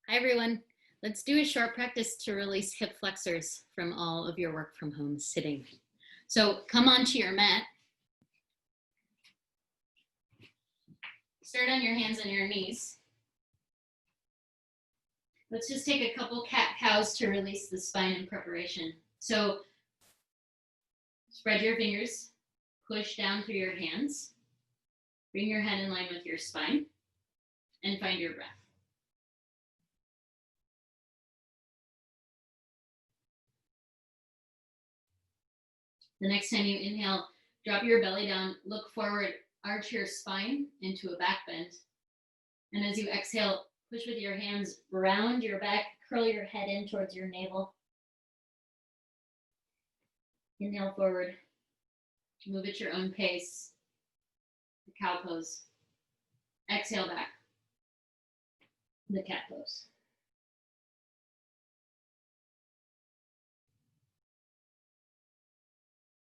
Hi everyone. Let's do a short practice to release hip flexors from all of your work from home sitting. So come onto your mat. Start on your hands and your knees. Let's just take a couple cat-cows to release the spine in preparation. So spread your fingers, push down through your hands, bring your head in line with your spine, and find your breath. The next time you inhale, drop your belly down, look forward, arch your spine into a back bend. And as you exhale, push with your hands, round your back, curl your head in towards your navel. Inhale forward, move at your own pace, the cow pose. Exhale back, the cat pose.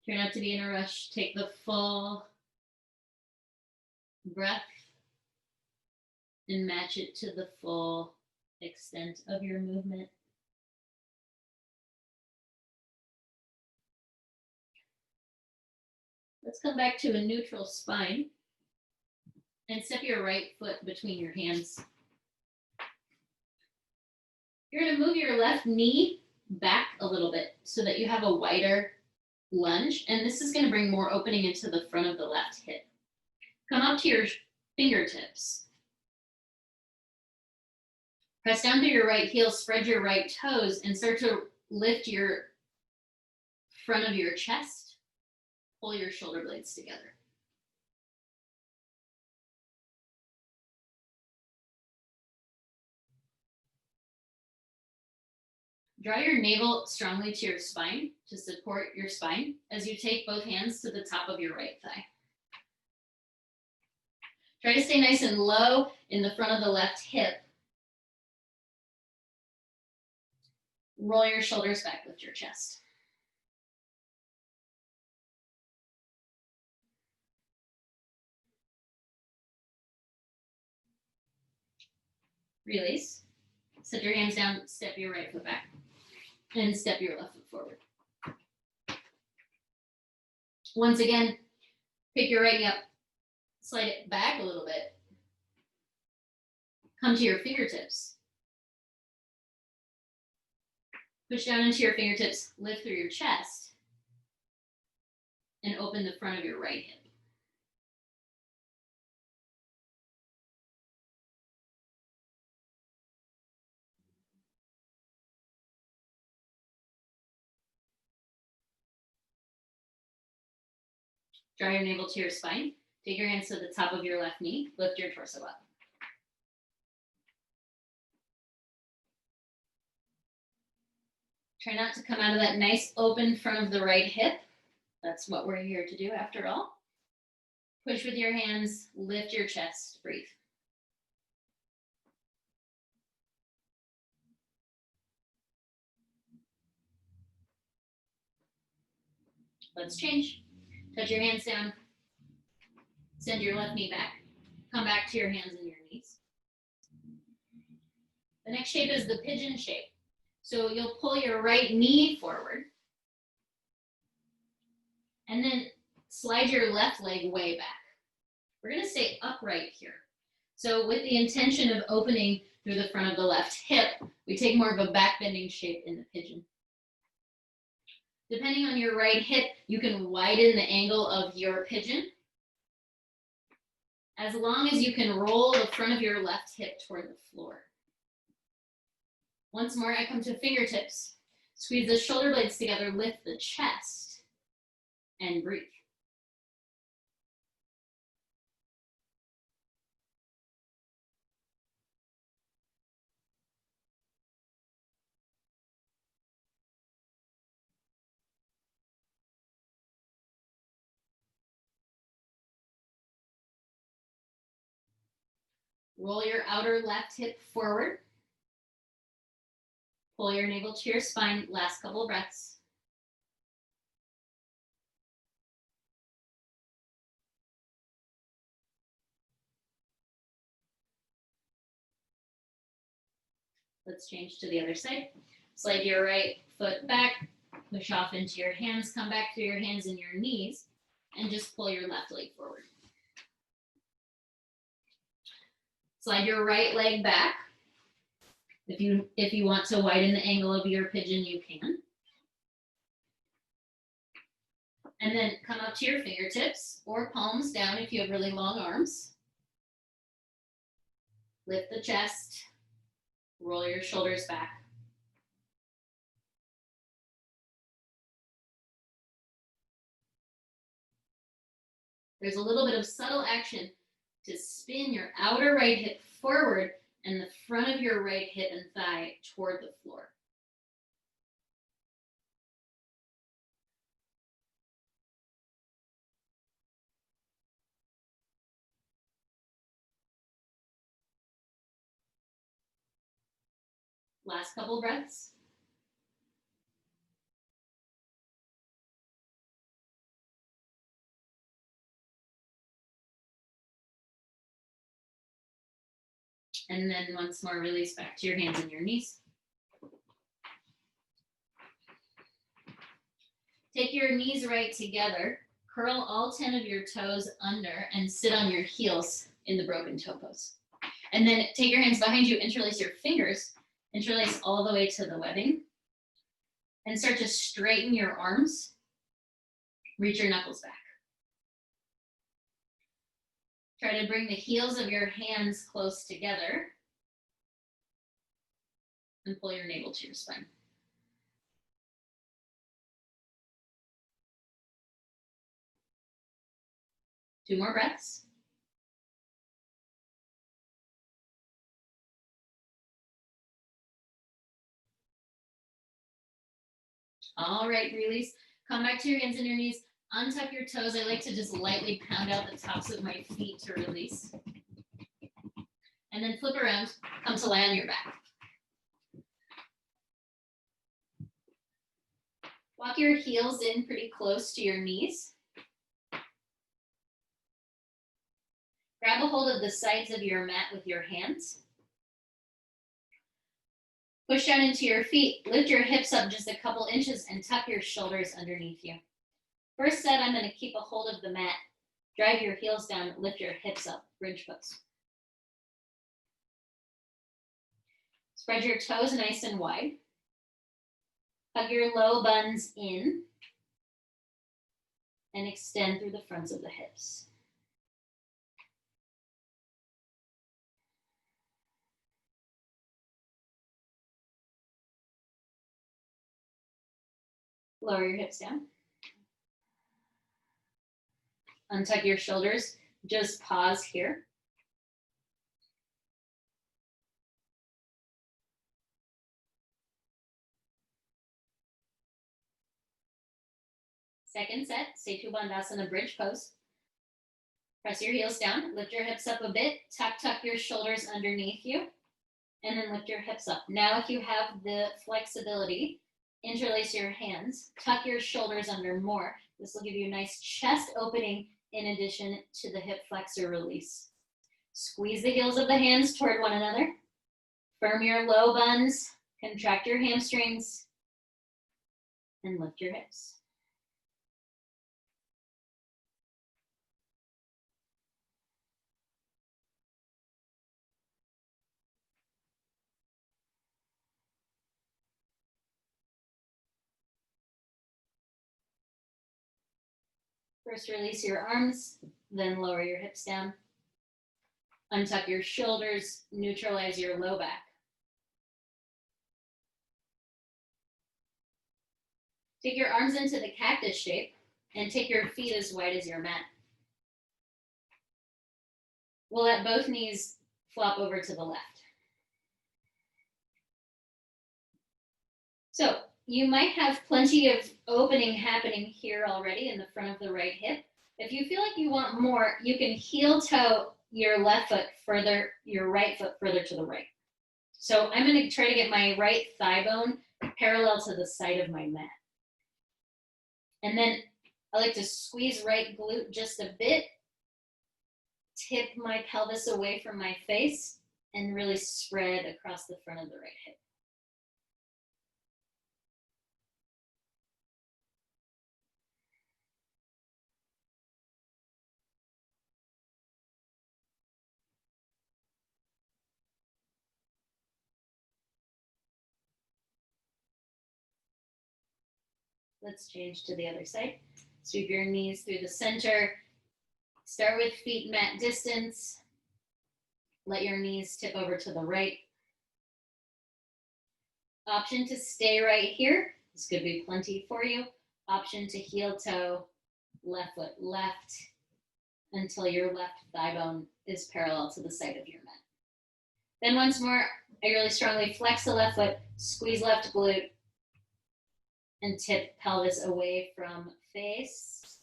Try not to be in a rush. Take the full breath and match it to the full extent of your movement. Let's come back to a neutral spine and step your right foot between your hands. You're going to move your left knee back a little bit so that you have a wider lunge, and this is going to bring more opening into the front of the left hip. Come up to your fingertips. Press down through your right heel, spread your right toes, and start to lift your front of your chest. Pull your shoulder blades together. Draw your navel strongly to your spine to support your spine as you take both hands to the top of your right thigh. Try to stay nice and low in the front of the left hip. Roll your shoulders back, lift your chest. Release. Set your hands down, step your right foot back, and step your left foot forward. Once again, pick your right knee up, slide it back a little bit. Come to your fingertips. Push down into your fingertips, lift through your chest, and open the front of your right hip. Draw your navel to your spine. Take your hands to the top of your left knee. Lift your torso up. Try not to come out of that nice open front of the right hip. That's what we're here to do after all. Push with your hands, lift your chest, breathe. Let's change. Touch your hands down. Send your left knee back. Come back to your hands and your knees. The next shape is the pigeon shape. So you'll pull your right knee forward and then slide your left leg way back. We're going to stay upright here. So with the intention of opening through the front of the left hip, we take more of a back bending shape in the pigeon. Depending on your right hip, you can widen the angle of your pigeon as long as you can roll the front of your left hip toward the floor. Once more, I come to fingertips. Squeeze the shoulder blades together, lift the chest, and breathe. Roll your outer left hip forward. Pull your navel to your spine. Last couple breaths. Let's change to the other side. Slide your right foot back, push off into your hands, come back through your hands and your knees, and just pull your left leg forward. Slide your right leg back. If you want to widen the angle of your pigeon, you can. And then come up to your fingertips or palms down if you have really long arms. Lift the chest, roll your shoulders back. There's a little bit of subtle action to spin your outer right hip forward and the front of your right hip and thigh toward the floor. Last couple breaths. And then once more, release back to your hands and your knees. Take your knees right together, curl all 10 of your toes under, and sit on your heels in the broken toe pose. And then take your hands behind you, interlace your fingers, interlace all the way to the webbing, and start to straighten your arms. Reach your knuckles back. Try to bring the heels of your hands close together and pull your navel to your spine. Two more breaths. All right, release. Come back to your hands and your knees. Untuck your toes. I like to just lightly pound out the tops of my feet to release. And then flip around, come to lie on your back. Walk your heels in pretty close to your knees. Grab a hold of the sides of your mat with your hands. Push down into your feet. Lift your hips up just a couple inches and tuck your shoulders underneath you. First set, I'm going to keep a hold of the mat. Drive your heels down, lift your hips up, bridge pose. Spread your toes nice and wide. Hug your low buns in and extend through the fronts of the hips. Lower your hips down. Untuck your shoulders. Just pause here. Second set, Setu Bandhasana bridge pose. Press your heels down, lift your hips up a bit, tuck your shoulders underneath you, and then lift your hips up. Now if you have the flexibility, interlace your hands, tuck your shoulders under more. This will give you a nice chest opening in addition to the hip flexor release. Squeeze the heels of the hands toward one another. Firm your low buns, contract your hamstrings, and lift your hips. First, release your arms, then lower your hips down. Untuck your shoulders, neutralize your low back. Take your arms into the cactus shape and take your feet as wide as your mat. We'll let both knees flop over to the left. So you might have plenty of opening happening here already in the front of the right hip. If you feel like you want more, you can heel toe your left foot further, your right foot further to the right. So I'm going to try to get my right thigh bone parallel to the side of my mat. And then I like to squeeze right glute just a bit, tip my pelvis away from my face, and really spread across the front of the right hip. Let's change to the other side. Sweep your knees through the center. Start with feet mat distance. Let your knees tip over to the right. Option to stay right here. This could be plenty for you. Option to heel toe, left foot left, until your left thigh bone is parallel to the side of your mat. Then once more, I really strongly flex the left foot, squeeze left glute, and tip pelvis away from face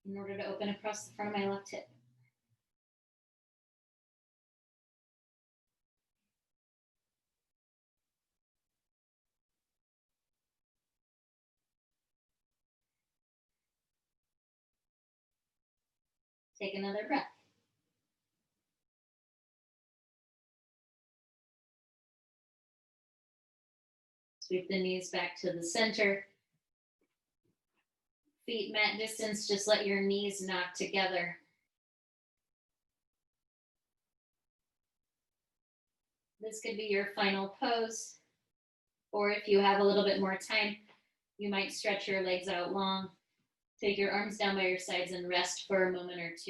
in order to open across the front of my left hip. Take another breath. Sweep the knees back to the center. Feet mat distance, just let your knees knock together. This could be your final pose, or if you have a little bit more time, you might stretch your legs out long. Take your arms down by your sides and rest for a moment or two.